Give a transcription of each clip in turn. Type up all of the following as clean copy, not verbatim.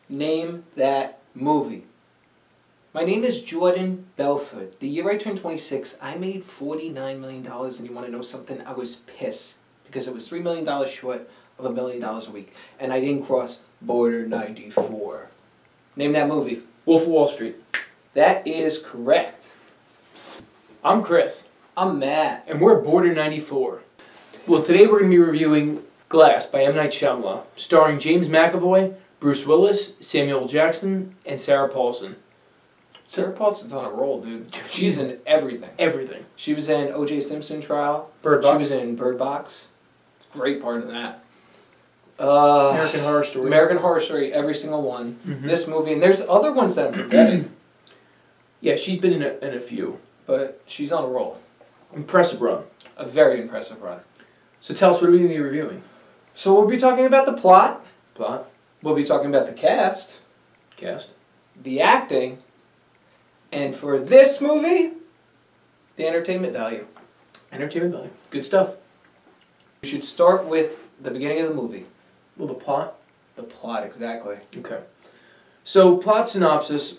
Name that movie. My name is Jordan Belford. The year I turned 26, I made $49 million, and you want to know something? I was pissed because it was $3 million short of $1 million a week, and I didn't cross Border 94. Name that movie. Wolf of Wall Street. That is correct. I'm Chris. I'm Matt. And we're Border 94. Well, today we're going to be reviewing Glass by M. Night Shyamalan, starring James McAvoy, Bruce Willis, Samuel L. Jackson, and Sarah Paulson. Sarah Paulson's on a roll, dude. She's in everything. Everything. She was in O.J. Simpson trial. Bird Box. She was in Bird Box. Great part of that. American Horror Story. American Horror Story, every single one. Mm-hmm. This movie, and there's other ones that I'm forgetting. Yeah, she's been in a few. But she's on a roll. Impressive run. A very impressive run. So tell us, what are we going to be reviewing? So we'll be talking about the plot. Plot. We'll be talking about the cast. Cast. The acting. And for this movie, the entertainment value. Entertainment value. Good stuff. We should start with the beginning of the movie. Well, the plot? The plot, exactly. Okay. So, plot synopsis.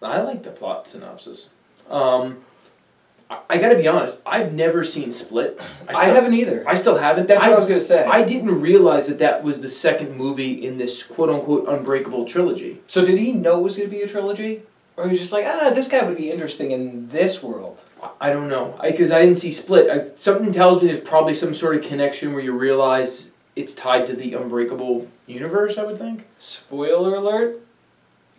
I like the plot synopsis. I gotta be honest, I've never seen Split. I haven't either. I still haven't. That's what I was going to say. I didn't realize that was the second movie in this quote-unquote Unbreakable trilogy. So did he know it was going to be a trilogy? Or he was just like, this guy would be interesting in this world? I don't know. Because I didn't see Split. Something tells me there's probably some sort of connection where you realize it's tied to the Unbreakable universe, I would think. Spoiler alert.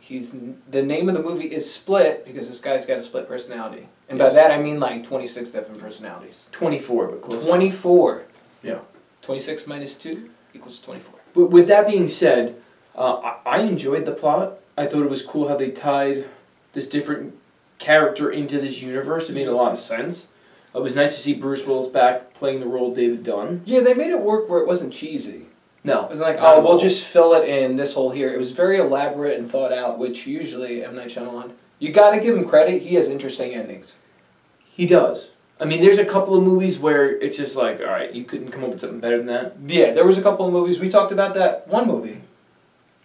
The name of the movie is Split because this guy's got a split personality. And by that I mean like 26 different personalities. 24, but close. 24. Yeah. 26 minus 2 equals 24. But with that being said, I enjoyed the plot. I thought it was cool how they tied this different character into this universe. It made a lot of sense. It was nice to see Bruce Willis back playing the role of David Dunn. Yeah, they made it work where it wasn't cheesy. No. It was like, we'll just fill it in this hole here. It was very elaborate and thought out, which usually M. Night Shyamalan, you got to give him credit. He has interesting endings. He does. I mean, there's a couple of movies where it's just like, all right, you couldn't come up with something better than that. Yeah, there was a couple of movies. We talked about that one movie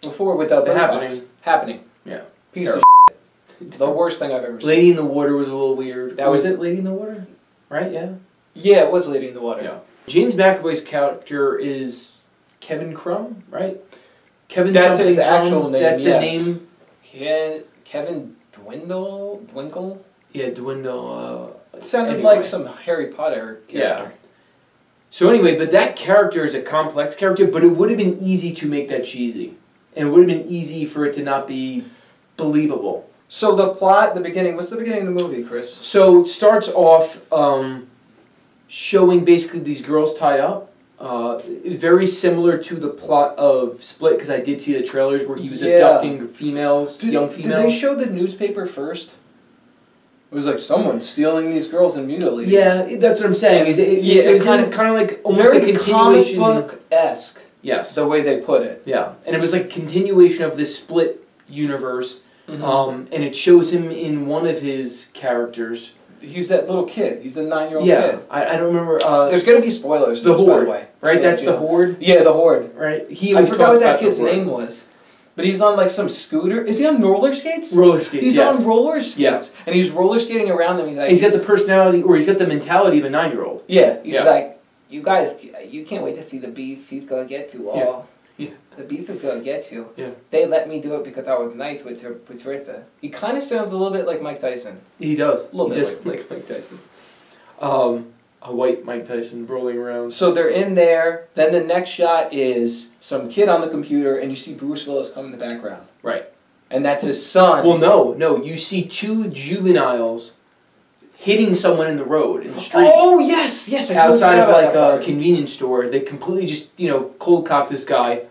before with The Happening. Happening. Yeah. Piece of shit. The worst thing I've ever seen. Lady in the Water was a little weird. Was it Lady in the Water? Right, yeah? Yeah, it was Lady in the Water. Yeah. James McAvoy's character is Kevin Crumb, right? Kevin. That's his Crumb. actual name. That's the name. Kevin Dwindle? Yeah, Dwindle. It sounded anyway. like some Harry Potter character. Yeah. So anyway, but that character is a complex character, but it would have been easy to make that cheesy. And it would have been easy for it to not be believable. So the plot, the beginning, what's the beginning of the movie, Chris? So it starts off showing basically these girls tied up. Very similar to the plot of Split, because I did see the trailers where he was abducting females, young females. Did they show the newspaper first? It was like someone stealing these girls and mutilating. Yeah, that's what I'm saying. It was kind of like almost very a continuation. Comic book-esque. Yes. The way they put it. Yeah, and it was like continuation of this Split universe, Mm-hmm. and it shows him in one of his characters. He's that little kid. He's the 9-year-old Yeah, kid. I don't remember. There's going to be spoilers. The Horde, Horde, by the way. right? That's the Horde? Yeah, the Horde. Right? I forgot what that kid's name was. But he's on like some scooter. Is he on roller skates? Roller skates, He's on roller skates. Yeah. And he's roller skating around them. He's got the personality, or he's got the mentality of a 9-year-old. Yeah. He's like, you guys, you can't wait to see the beef he's going to get you all. Yeah. The beef is going to get you. Yeah. They let me do it because I was nice with Ritha. He kind of sounds a little bit like Mike Tyson. He does. A little bit. He does like Mike Tyson. A white Mike Tyson rolling around. So they're in there. Then the next shot is some kid on the computer, and you see Bruce Willis come in the background. Right. And that's his son. Well, no. You see two juveniles hitting someone in the road, in the street. Oh, yes. Outside of like a convenience store. They completely just, cold cock this guy,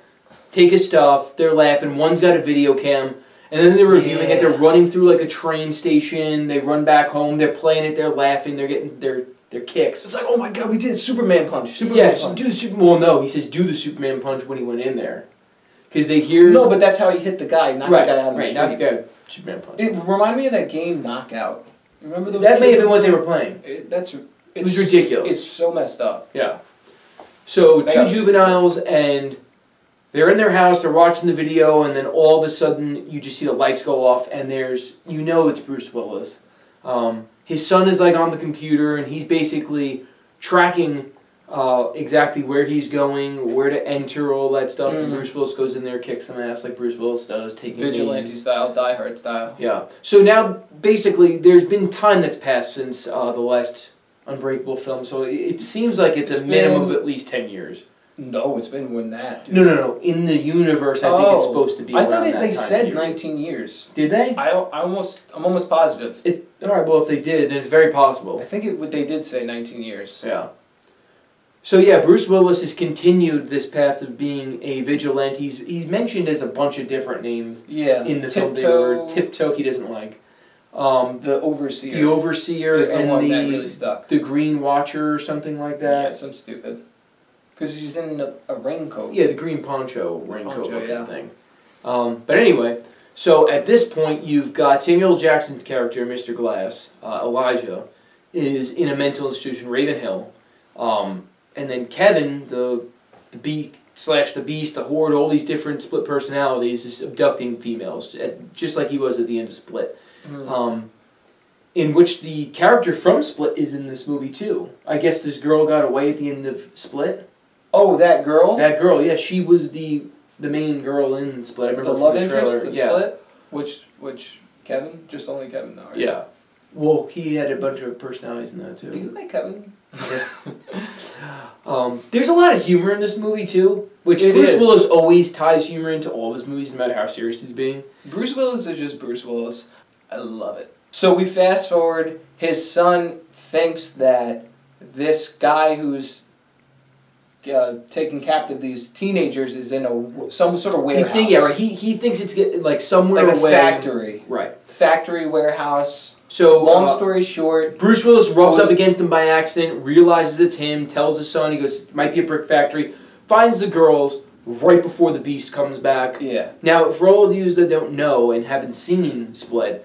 take his stuff, they're laughing. One's got a video cam, and then they're reviewing it. They're running through like a train station. They run back home. They're playing it. They're laughing. They're getting their kicks. It's like, oh my God, we did Superman punch. Yes, do the Superman. Well, no, he says do the Superman punch when he went in there, because they hear. No, but that's how he hit the guy, not the guy on the street. Not the guy. Superman punch. It reminded me of that game Knockout. Remember those? That may have been what they were playing. It was ridiculous. It's so messed up. Yeah. So two juveniles and they're in their house, they're watching the video, and then all of a sudden you just see the lights go off, and there's, you know it's Bruce Willis. His son is like on the computer, and he's basically tracking exactly where he's going, where to enter, all that stuff. And Bruce Willis goes in there, kicks some ass like Bruce Willis does, taking vigilante names. style, Die Hard style. Yeah. So now, basically, there's been time that's passed since the last Unbreakable film, so it seems like it's a minimum of at least 10 years. No, it's been more than that. Dude. No. In the universe, I think it's supposed to be around that time. They said 19 years. Did they? I'm almost positive. All right, well, if they did, then it's very possible. I think they did say 19 years. Yeah. So yeah, Bruce Willis has continued this path of being a vigilante. He's mentioned as a bunch of different names. Yeah. In the film, they were Tiptoe. He doesn't like. The Overseer. The Overseer is the and one that really stuck. The Green Watcher or something like that. Yeah, some stupid. Because he's in a raincoat. Yeah, the green poncho raincoat looking thing. But anyway, so at this point, you've got Samuel Jackson's character, Mr. Glass, Elijah, is in a mental institution, Ravenhill. And then Kevin, the Beast, the Horde, all these different split personalities, is abducting females, just like he was at the end of Split. In which the character from Split is in this movie too. I guess this girl got away at the end of Split. Oh, that girl? That girl, yeah, she was the main girl in Split. I remember the love from the trailer. Interest of Split? Which Kevin? Just only Kevin though, right? Yeah. Well, he had a bunch of personalities in that too. Do you like Kevin? There's a lot of humor in this movie too, which Bruce Willis always ties humor into all of his movies, no matter how serious he's being. Bruce Willis is just Bruce Willis. I love it. So we fast forward. His son thinks that this guy who's taking captive these teenagers is in some sort of warehouse. Yeah, right. He thinks it's like somewhere like a away. Factory. Right. Factory, warehouse. So long story short, Bruce Willis rubs up against him by accident, realizes it's him, tells his son, he goes, it might be a brick factory, finds the girls right before the Beast comes back. Yeah. Now, for all of you that don't know and haven't seen Split,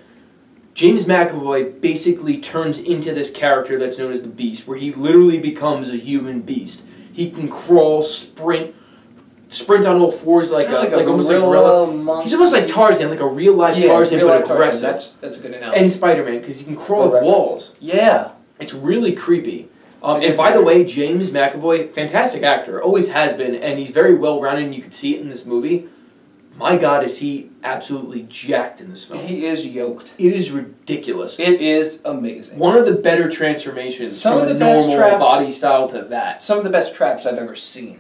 James McAvoy basically turns into this character that's known as the Beast, where he literally becomes a human beast. He can crawl, sprint on all fours like almost like gorilla. Monkey. He's almost like Tarzan, like a real life Tarzan, but aggressive. That's a good analogy. And Spider-Man, because he can crawl up walls. Yeah. It's really creepy. And by the way, James McAvoy, fantastic actor, always has been, and he's very well-rounded, and you can see it in this movie. My God, is he absolutely jacked in this film. He is yoked. It is ridiculous. It is amazing. One of the better transformations from a normal body style to that. Some of the best traps I've ever seen.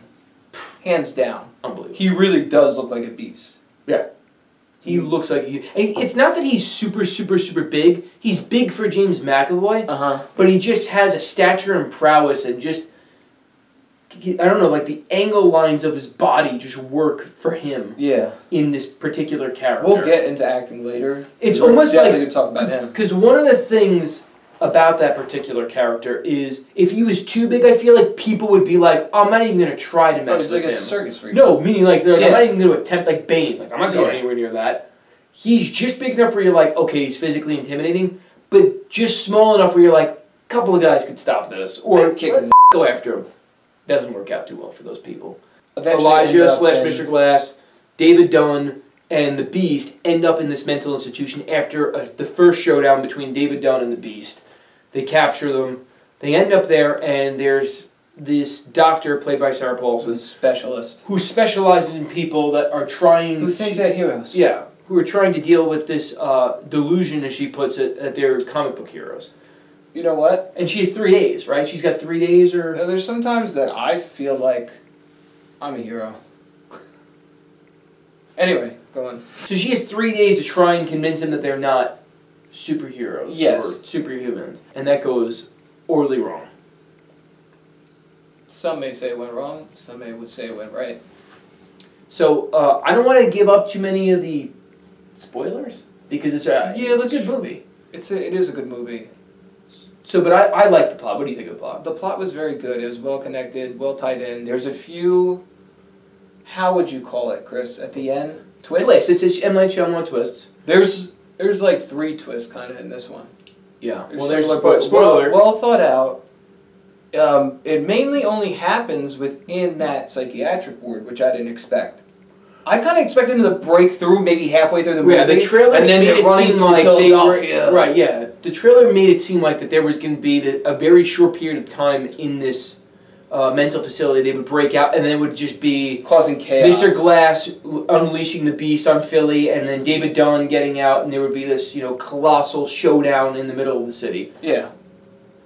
Hands down. Unbelievable. He really does look like a beast. Yeah. He looks like and it's not that he's super, super, super big. He's big for James McAvoy. But he just has a stature and prowess and just, I don't know, like the angle lines of his body just work for him. Yeah. In this particular character. We'll get into acting later. It's almost like to talk about him. Because one of the things about that particular character is if he was too big, I feel like people would be like, oh, I'm not even going to try to mess with him. It's like a circus freak. No, meaning like, I'm not even going to attempt like Bane. Like, I'm not going anywhere near that. He's just big enough where you're like, okay, he's physically intimidating, but just small enough where you're like, a couple of guys could stop this. Or go after him. Doesn't work out too well for those people. Elijah / Mr. Glass, David Dunn, and the Beast end up in this mental institution after the first showdown between David Dunn and the Beast. They capture them. They end up there, and there's this doctor played by Sarah Paulson, specialist, who specializes in people that are trying, who think they're heroes. Yeah, who are trying to deal with this delusion, as she puts it, that they're comic book heroes. You know what? And she has 3 days, right? She's got 3 days, or there's sometimes that I feel like I'm a hero. Anyway, go on. So she has 3 days to try and convince them that they're not superheroes or superhumans, and that goes orally wrong. Some may say it went wrong. Some would say it went right. So I don't want to give up too many of the spoilers because it's a good movie. It is a good movie. So, but I like the plot. What do you think of the plot? The plot was very good. It was well connected, well tied in. There's a few, how would you call it, Chris? At the end, twists. It's M. Night Shyamalan twists. There's like 3 twists kind of in this one. Yeah. There's spoiler. Well thought out. It mainly only happens within that psychiatric ward, which I didn't expect. I kind of expected them to break through maybe halfway through the movie. Yeah, the trailer and then made they're it running seem through like Philadelphia. right. Yeah, the trailer made it seem like that there was going to be a very short period of time in this mental facility. They would break out, and then it would just be causing chaos. Mr. Glass unleashing the beast on Philly, and then David Dunn getting out, and there would be this colossal showdown in the middle of the city. Yeah.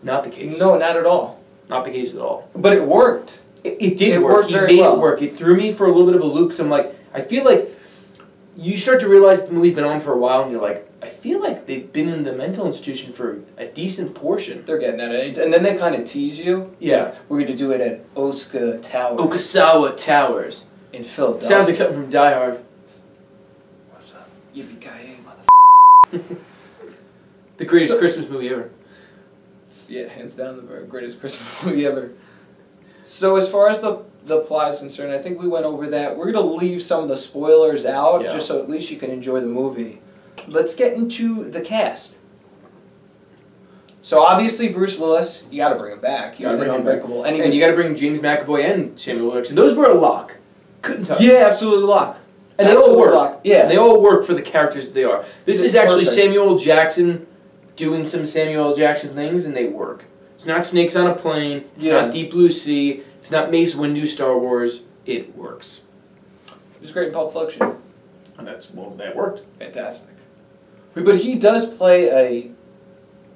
Not the case. No, not at all. Not the case at all. But it worked. It did work. Worked He very made well. it work. It threw me for a little bit of a loop. Cause I'm like, I feel like you start to realize that the movie's been on for a while, and you're like, I feel like they've been in the mental institution for a decent portion. They're getting at it, and then they kind of tease you. Yeah, we're going to do it at Okasawa Towers in Philadelphia. Sounds like something from Die Hard. What's up? Yippee-ki-yay, motherfucker. The greatest Christmas movie ever. Yeah, hands down the greatest Christmas movie ever. So as far as the plot is concerned, I think we went over that. We're going to leave some of the spoilers out, just so at least you can enjoy the movie. Let's get into the cast. So obviously Bruce Willis, you got to bring him back. He was in Unbreakable. And you got to bring James McAvoy and Samuel L. Jackson. Those were a lock. Couldn't touch. Yeah, absolutely lock. And they all work. Lock. Yeah. And they all work for the characters that they are. This is actually Samuel L. Jackson doing some Samuel L. Jackson things, and they work. It's not Snakes on a Plane. It's not Deep Blue Sea. It's not Mace Windu Star Wars. It works. It was great in Pulp Fiction. And that worked. Fantastic. But he does play a,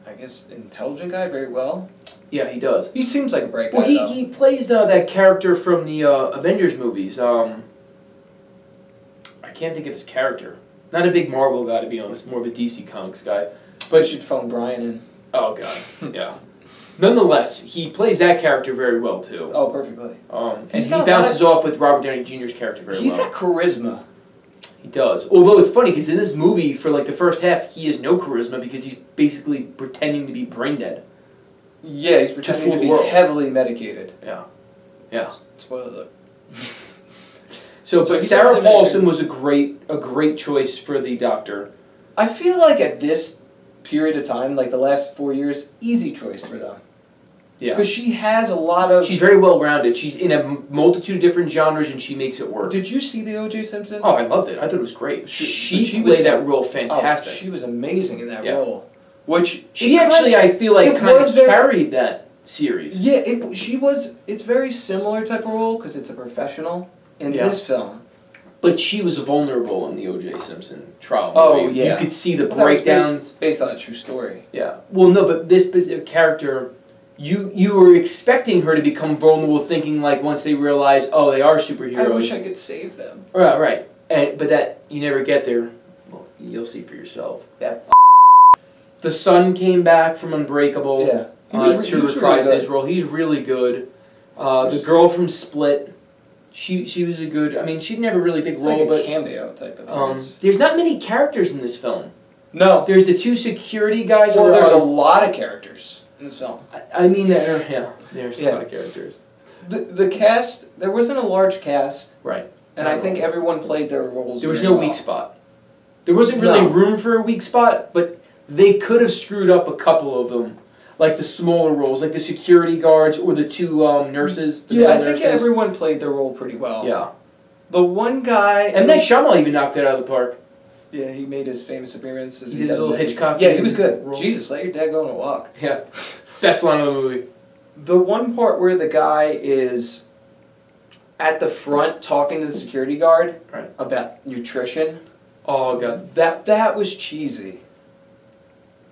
I guess, intelligent guy very well. Yeah, he does. He seems like a bright guy. Well, he plays that character from the Avengers movies. I can't think of his character. Not a big Marvel guy, to be honest. More of a DC Comics guy. But you should phone Brian in. Oh, God. Yeah. Nonetheless, he plays that character very well, too. Oh, perfectly. And he bounces off with Robert Downey Jr.'s character very well. He's got charisma. He does. Although it's funny, because in this movie, for like the first half, he has no charisma because he's basically pretending to be brain dead. Yeah, he's pretending to be heavily medicated. Yeah. Yeah. Spoiler alert. So Sarah Paulson was a great choice for the Doctor. I feel like at this period of time, like the last 4 years, easy choice for them. Yeah. Because she has a lot of... She's very well-rounded. She's in a multitude of different genres, and she makes it work. Did you see the O.J. Simpson? Oh, I loved it. I thought it was great. She played that role fantastic. Oh, she was amazing in that role. Which she actually, I feel like, kind of carried that series. Yeah, it's very similar type of role, because it's a professional in this film. But she was vulnerable in the O.J. Simpson trial. Oh, yeah. You could see the breakdowns. Based on a true story. Yeah. Well, no, but this specific character... You were expecting her to become vulnerable, thinking like once they realize, oh, they are superheroes. I wish I could save them. Right. But that you never get there. Well, you'll see for yourself. Yeah. The son came back from Unbreakable. Yeah. To reprise his role. He's really good. The girl from Split. She was a good. I mean, she didn't have a really big role, like a cameo type of. There's not many characters in this film. No. There's the two security guys. Well, there's a lot of characters in this film. I mean that, there's a lot of characters. The cast, there wasn't a large cast. Right. And I think everyone played their roles There was no weak spot. There wasn't really room for a weak spot, but they could have screwed up a couple of them. Like the smaller roles, like the security guards or the two nurses. I think everyone played their role pretty well. Yeah. The one guy... And then Shyamalan even knocked it out of the park. Yeah, he made his famous appearances. He did his little Hitchcock. Yeah, he was good. Role. Jesus, let your dad go on a walk. Yeah. Best line of the movie. The one part where the guy is at the front talking to the security guard about nutrition. Oh, God. That was cheesy.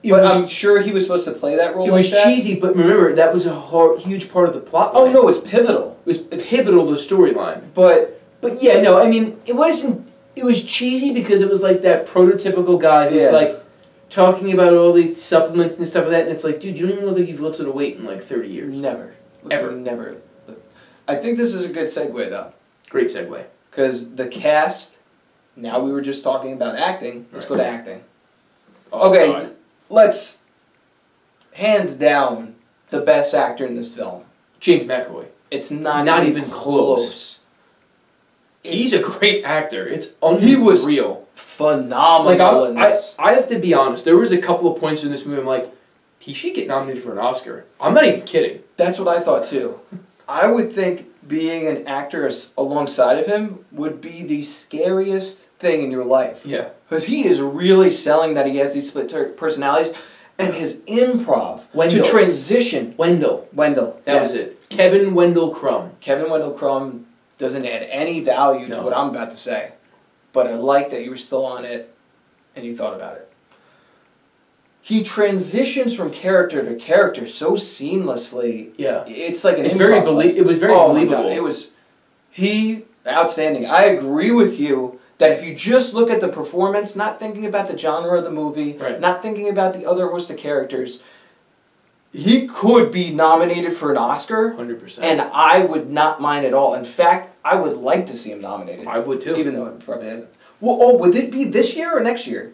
I'm sure he was supposed to play that role like that. It was cheesy, but remember, that was a huge part of the plot line. Oh, no, it's pivotal. It's pivotal to the storyline. But yeah, no, I mean, it wasn't... It was cheesy because it was like that prototypical guy who's like talking about all the supplements and stuff like that, and it's like, dude, you don't even look like you've lifted a weight in like 30 years. Never. Ever. Never. I think this is a good segue, though. Great segue. Because the cast, now we were just talking about acting, let's go to acting. Okay, let's, hands down, the best actor in this film. James McAvoy. It's not even close. He's a great actor. It's unreal. He was phenomenal in this. I have to be honest. There was a couple of points in this movie I'm like, he should get nominated for an Oscar. I'm not even kidding. That's what I thought too. I would think being an actor alongside of him would be the scariest thing in your life. Yeah. Because he is really selling that he has these split personalities, and his improv to transition. Wendell. That was it. Kevin Wendell Crumb. Kevin Wendell Crumb doesn't add any value to what I'm about to say. But I like that you were still on it and you thought about it. He transitions from character to character so seamlessly. Yeah. It's like an It was very oh believable. It was outstanding. I agree with you that if you just look at the performance, not thinking about the genre of the movie, not thinking about the other host of characters, he could be nominated for an Oscar. 100%. And I would not mind at all. In fact, I would like to see him nominated. I would too. Even though it probably isn't. Well, would it be this year or next year?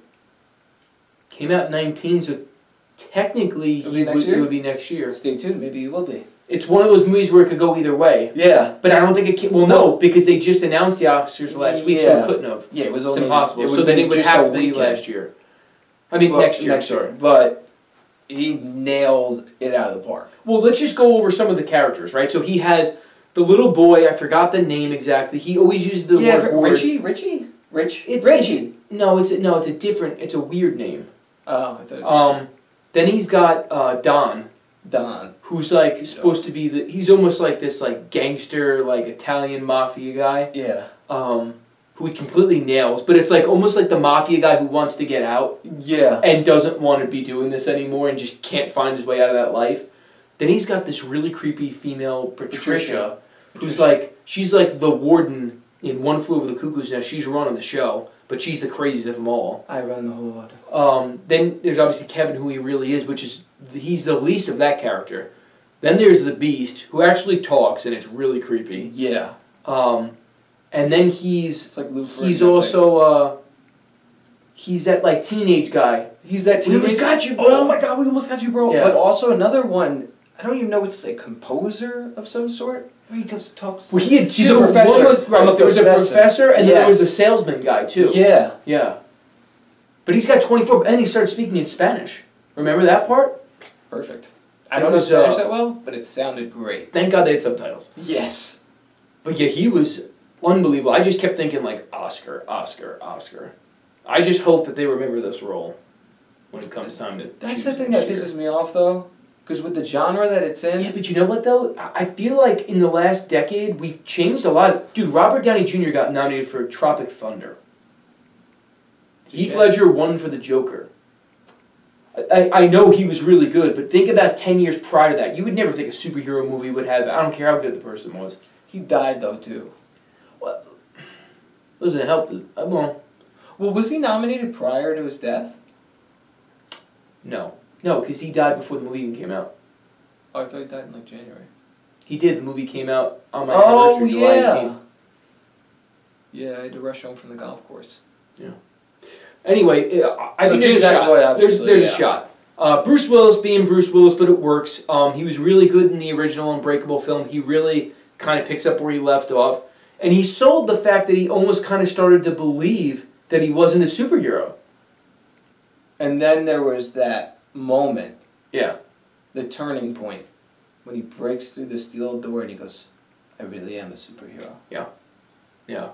Came out in 19, so technically it would be next year. Stay tuned, maybe it will be. It's one of those movies where it could go either way. Yeah. But I don't think it can. Well, no, because they just announced the Oscars last week, so it couldn't have. Yeah, it was It's only impossible. So then it would have to be last year. I mean, next year. Sorry. But he nailed it out of the park. Well, let's just go over some of the characters, right? So he has the little boy. I forgot the name exactly. He always used the word Richie. Richie. No, it's a different. It's a weird name. Oh, I thought it was then he's got Don. Don. Who's like supposed to be he's almost like this like gangster, like Italian mafia guy. Yeah. Who he completely nails, but it's like almost like the mafia guy who wants to get out. Yeah. And doesn't want to be doing this anymore and just can't find his way out of that life. Then he's got this really creepy female Patricia. Who's like, she's like the warden in One Flew Over the Cuckoo's Nest. She's running the show, but she's the craziest of them all. I run the hood. Then there's obviously Kevin, who he really is, which is, he's the least of that character. Then there's the Beast, who actually talks, and it's really creepy. Yeah. And then he's also, he's that like teenage guy. He's that teenage. We almost got you, bro. Oh my God, we almost got you, bro. Yeah. But also another one, I don't even know, it's a composer of some sort. He comes and talks. Well, he had two. He's a professor. There was a professor, and then there was a salesman guy, too. Yeah. Yeah. But he's got 24, and he started speaking in Spanish. Remember that part? Perfect. I don't know Spanish that well, but it sounded great. Thank God they had subtitles. Yes. But yeah, he was unbelievable. I just kept thinking, like, Oscar, Oscar, Oscar. I just hope that they remember this role when it comes time to That's the thing that pisses me off, though. Because with the genre that it's in... Yeah, but you know what, though? I feel like in the last decade, we've changed a lot. Dude, Robert Downey Jr. got nominated for Tropic Thunder. Heath Ledger won for the Joker. I know he was really good, but think about 10 years prior to that. You would never think a superhero movie would have... I don't care how good the person was. He died, though, too. Well, listen, it helped. Well, was he nominated prior to his death? No. No, because he died before the movie even came out. Oh, I thought he died in, like, January. He did. The movie came out on my anniversary, July 18th. Yeah, I had to rush home from the golf course. Yeah. Anyway, I think there's a shot. There's a shot. Bruce Willis being Bruce Willis, but it works. He was really good in the original Unbreakable film. He really kind of picks up where he left off. And he sold the fact that he almost kind of started to believe that he wasn't a superhero. And then there was that moment. Yeah. The turning point. When he breaks through the steel door and he goes, I really am a superhero. Yeah. Yeah.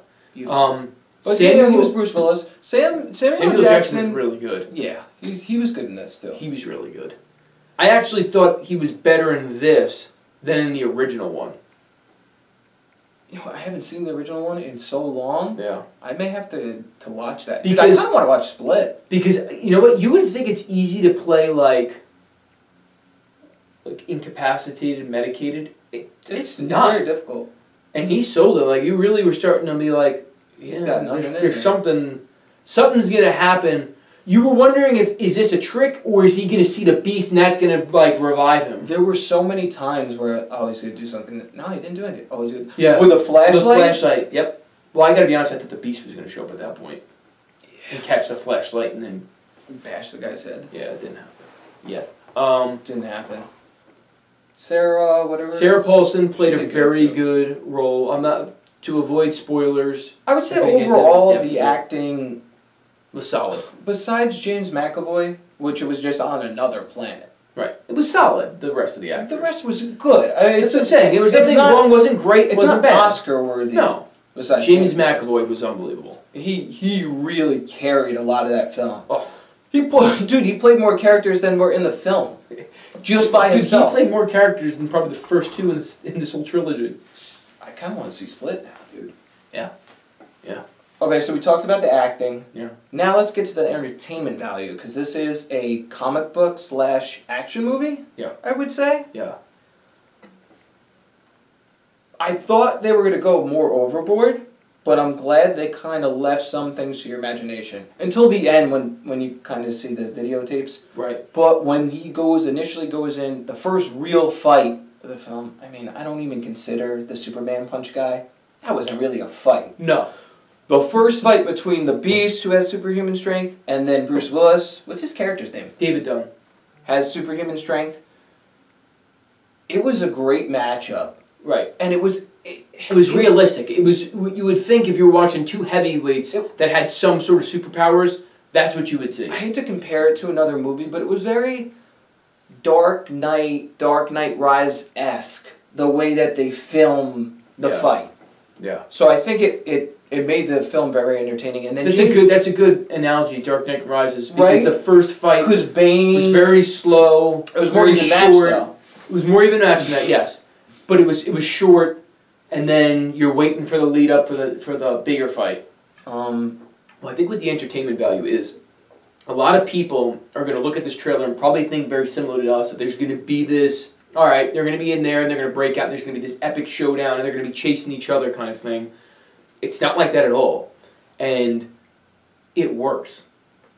But he was Bruce Willis. Samuel Jackson was really good. Yeah. He was good in that still. He was really good. I actually thought he was better in this than in the original one. You know, I haven't seen the original one in so long. Yeah. I may have to watch that. Because I kind of want to watch Split. Because, you know what, you would think it's easy to play, like incapacitated, medicated. It's not. It's very difficult. And he sold it. Like, you really were starting to be like, there's something's going to happen. You were wondering is this a trick, or is he going to see the Beast and that's going to, like, revive him? There were so many times where, he's going to do something. No, he didn't do anything. Oh, he's going to... Yeah. With a flashlight? With a flashlight, yep. Well, I got to be honest, I thought the Beast was going to show up at that point. Yeah. And catch the flashlight and then... bash the guy's head. Yeah, it didn't happen. Yeah. Didn't happen. Sarah Paulson played a very good role. I'm not... To avoid spoilers... I would say overall the acting... was solid. Besides James McAvoy, which was just on another planet. Right. It was solid, the rest of the actors. The rest was good. I mean, that's what I'm saying. It was nothing wrong, wasn't great, wasn't bad. It's not Oscar-worthy. No. James McAvoy was unbelievable. He really carried a lot of that film. Oh. He played more characters than were in the film. Just by himself. He played more characters than probably the first two in this whole trilogy. I kind of want to see Split now, dude. Yeah. Yeah. Okay, so we talked about the acting. Yeah. Now let's get to the entertainment value, because this is a comic book / action movie. Yeah. I would say. Yeah. I thought they were going to go more overboard, but I'm glad they kind of left some things to your imagination. Until the end when you kind of see the videotapes. Right. But when he initially goes in, the first real fight of the film, I mean, I don't even consider the Superman punch guy. That wasn't really a fight. No. The first fight between the Beast, who has superhuman strength, and then Bruce Willis, what's his character's name? David Dunn. Has superhuman strength. It was a great matchup. Right. And it was realistic. It was, you would think if you were watching two heavyweights that had some sort of superpowers, that's what you would see. I hate to compare it to another movie, but it was very Dark Knight Rise-esque, the way that they film the fight. Yeah. So I think it made the film very entertaining. And then that's a good analogy, Dark Knight Rises, because the first fight was very slow. It was more even match, though. It was more even match than that, yes. But it was short, and then you're waiting for the lead up for the bigger fight. Well, I think what the entertainment value is, a lot of people are going to look at this trailer and probably think very similar to us, that there's going to be this, all right, they're going to be in there and they're going to break out and there's going to be this epic showdown and they're going to be chasing each other kind of thing. It's not like that at all. And it works.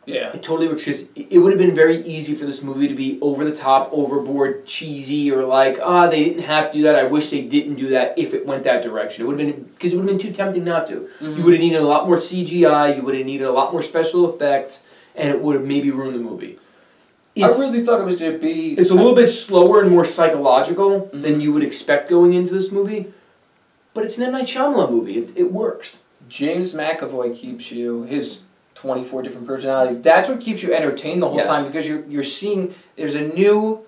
Yeah. It totally works, because it would have been very easy for this movie to be over the top, overboard, cheesy, or like, they didn't have to do that. I wish they didn't do that if it went that direction. It would have been, because it would have been too tempting not to. Mm-hmm. You would have needed a lot more CGI, you would have needed a lot more special effects, and it would have maybe ruined the movie. I really thought it was going to be... It's a little bit slower and more psychological than you would expect going into this movie, but it's an M. Night Shyamalan movie. It works. James McAvoy keeps you... His 24 different personalities. That's what keeps you entertained the whole time, because you're seeing there's a new,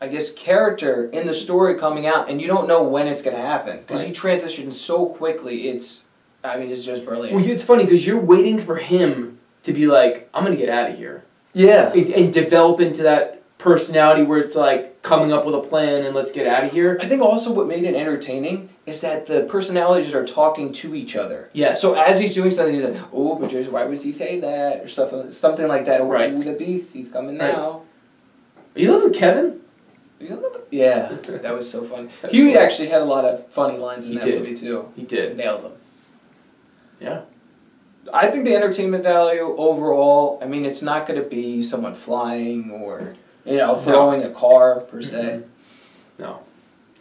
I guess, character in the story coming out, and you don't know when it's going to happen, because he transitions so quickly. It's just brilliant. Well, it's funny because you're waiting for him to be like, I'm going to get out of here. Yeah. And develop into that personality where it's like coming up with a plan and let's get out of here. I think also what made it entertaining is that the personalities are talking to each other. Yeah. So as he's doing something, he's like, "Oh, but just why would he say that?" or something like that. Or, "Oh, the Beast, he's coming now." Are you living with Kevin? Yeah, that was so funny. He actually had a lot of funny lines in that movie too. He did. Nailed them. Yeah. I think the entertainment value overall, I mean, it's not going to be someone flying or, throwing a car per se. No.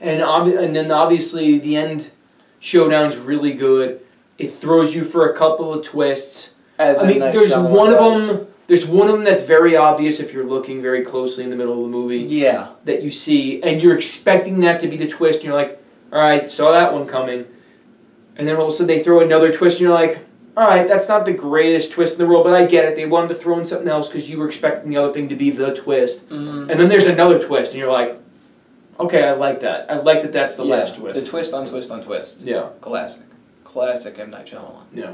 And then obviously the end showdown's really good. It throws you for a couple of twists. There's one of them that's very obvious if you're looking very closely in the middle of the movie. Yeah. That you see, and you're expecting that to be the twist, and you're like, all right, saw that one coming. And then all of a sudden they throw another twist, and you're like, all right, that's not the greatest twist in the world, but I get it. They wanted to throw in something else because you were expecting the other thing to be the twist. Mm-hmm. And then there's another twist, and you're like, okay, I like that. I like that that's the last twist. The twist on twist on twist. Yeah. Classic M. Night Shyamalan. Yeah.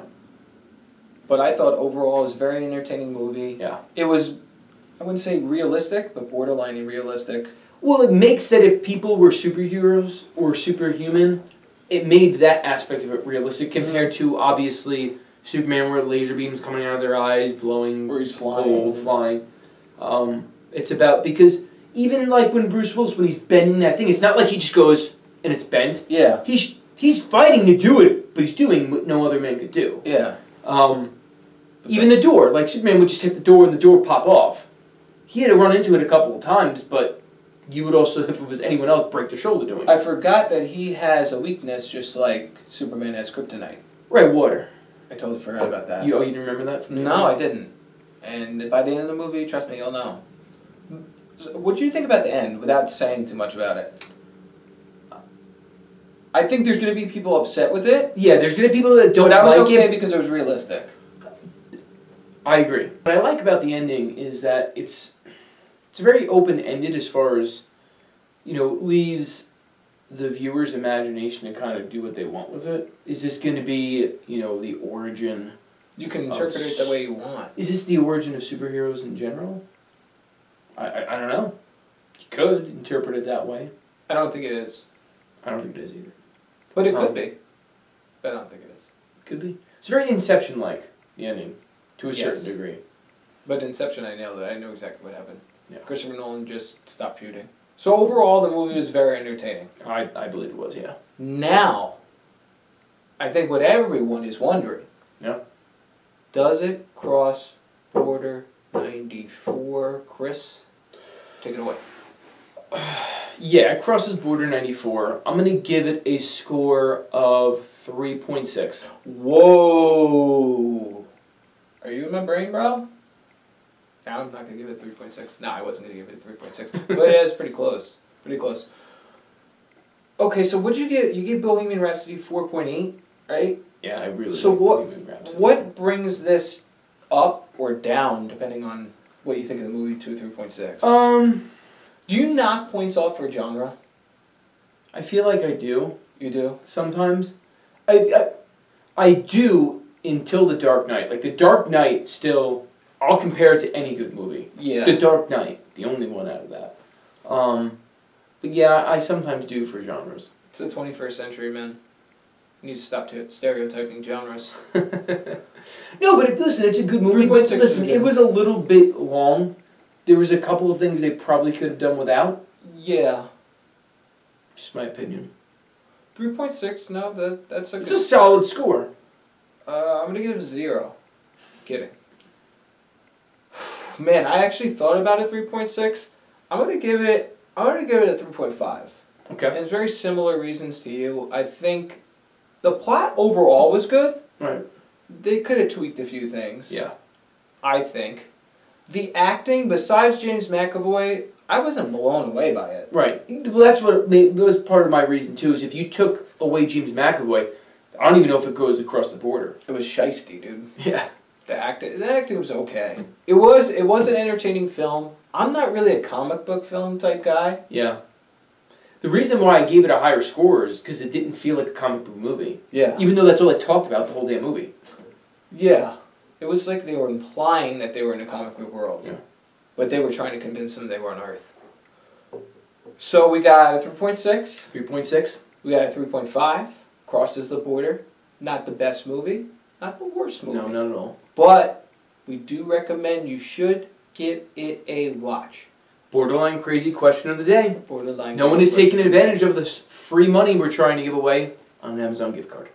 But I thought overall it was a very entertaining movie. Yeah. It was, I wouldn't say realistic, but borderline realistic. Well, it makes that if people were superheroes or superhuman, it made that aspect of it realistic compared to, obviously, Superman where laser beams coming out of their eyes, blowing, or he's flying. It's about, because even like when Bruce Willis, when he's bending that thing, it's not like he just goes and it's bent. Yeah. He's fighting to do it, but he's doing what no other man could do. Yeah. Even the door, like Superman would just hit the door and the door would pop off. He had to run into it a couple of times, but you would also, if it was anyone else, break their shoulder doing it. I forgot that he has a weakness just like Superman has kryptonite. Right, water. I totally forgot about that. You didn't remember that from the No, I didn't. And by the end of the movie, trust me, you'll know. So what do you think about the end, without saying too much about it? I think there's going to be people upset with it. Yeah, there's going to be people that don't like it. But that was okay it. because it was realistic. I agree. What I like about the ending is that it's it's very open-ended as far as, leaves the viewer's imagination to kind of do what they want with it. Is this going to be, the origin? You can interpret it the way you want. Is this the origin of superheroes in general? I don't know. You could interpret it that way. I don't think it is. I don't think it is either. But it could be. But I don't think it is. Could be. It's very Inception-like, the ending, to a certain degree. But Inception, I nailed it. I knew exactly what happened. Yeah. Christopher Nolan just stopped shooting. So overall, the movie was very entertaining. I believe it was, yeah. Now, I think what everyone is wondering. Yeah. Does it cross border 94? Chris, take it away. Yeah, it crosses border 94. I'm going to give it a score of 3.6. Whoa! Are you in my brain, bro? No, I'm not going to give it 3.6. No, I wasn't going to give it 3.6. But it is pretty close. Pretty close. Okay, so what'd you get? You gave Bohemian Rhapsody 4.8, right? Yeah, I really so like Bohemian Rhapsody. What brings this up or down, depending on what you think of the movie, to 3.6? Do you knock points off for genre? I feel like I do. You do? Sometimes. I do until The Dark Knight. Like, The Dark Knight still, I'll compare it to any good movie. Yeah. The Dark Knight, the only one out of that. But yeah, I sometimes do for genres. It's the 21st century, man. You need to stop stereotyping genres. No, but listen, it's a good movie. But listen, it was a little bit long. There was a couple of things they probably could have done without. Yeah. Just my opinion. 3.6, no, that's a It's a solid score. I'm gonna give it 0. Kidding. Man, I actually thought about it 3.6. I'm gonna give it a 3.5. Okay. And it's very similar reasons to you. I think the plot overall was good. Right. They could have tweaked a few things. Yeah. I think. The acting, besides James McAvoy, I wasn't blown away by it. Right. Well, that's what was part of my reason too. Is if you took away James McAvoy, I don't even know if it goes across the border. It was shiesty, dude. Yeah. The acting was okay. It was an entertaining film. I'm not really a comic book film type guy. Yeah. The reason why I gave it a higher score is because it didn't feel like a comic book movie. Yeah. Even though that's all I talked about the whole damn movie. Yeah. It was like they were implying that they were in a comic book world. Yeah. But they were trying to convince them they were on Earth. So we got a 3.6. 3.6. We got a 3.5. Crosses the border. Not the best movie. Not the worst movie. No, not at all. But we do recommend you should give it a watch. Borderline crazy question of the day. Borderline. No one is taking advantage of this free money we're trying to give away on an Amazon gift card.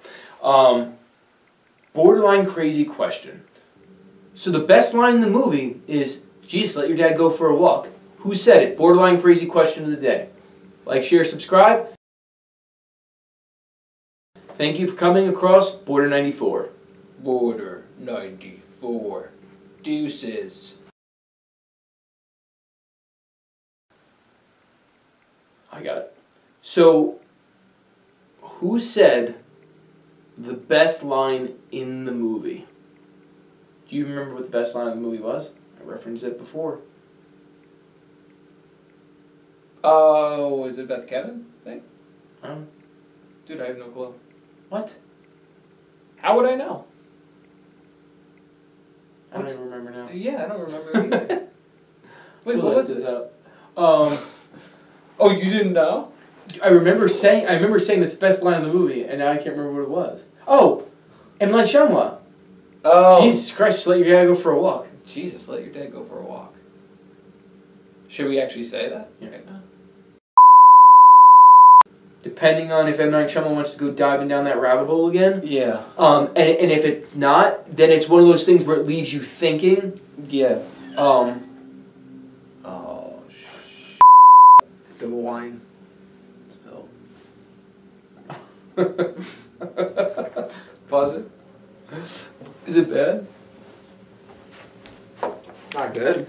Borderline crazy question. So the best line in the movie is, "Jesus, let your dad go for a walk." Who said it? Borderline crazy question of the day. Like, share, subscribe. Thank you for coming across Border 94. Border 94. Deuces. I got it. So, who said the best line in the movie? Do you remember what the best line in the movie was? I referenced it before. Oh, was it about the Kevin thing? Dude, I have no clue. What? How would I know? I don't even remember now. Yeah, I don't remember either. Wait, We'll what was this it? out. Oh, you didn't know? I remember saying that's the best line in the movie, and now I can't remember what it was. Oh, M. Night Shyamalan. Oh. Jesus Christ, just let your dad go for a walk. Jesus, let your dad go for a walk. Should we actually say that? Yeah. Right now? Depending on if M. Night Shyamalan wants to go diving down that rabbit hole again. Yeah. And if it's not, then it's one of those things where it leaves you thinking. Yeah. Oh, the wine spill. Pause it. Is it bad? Not good.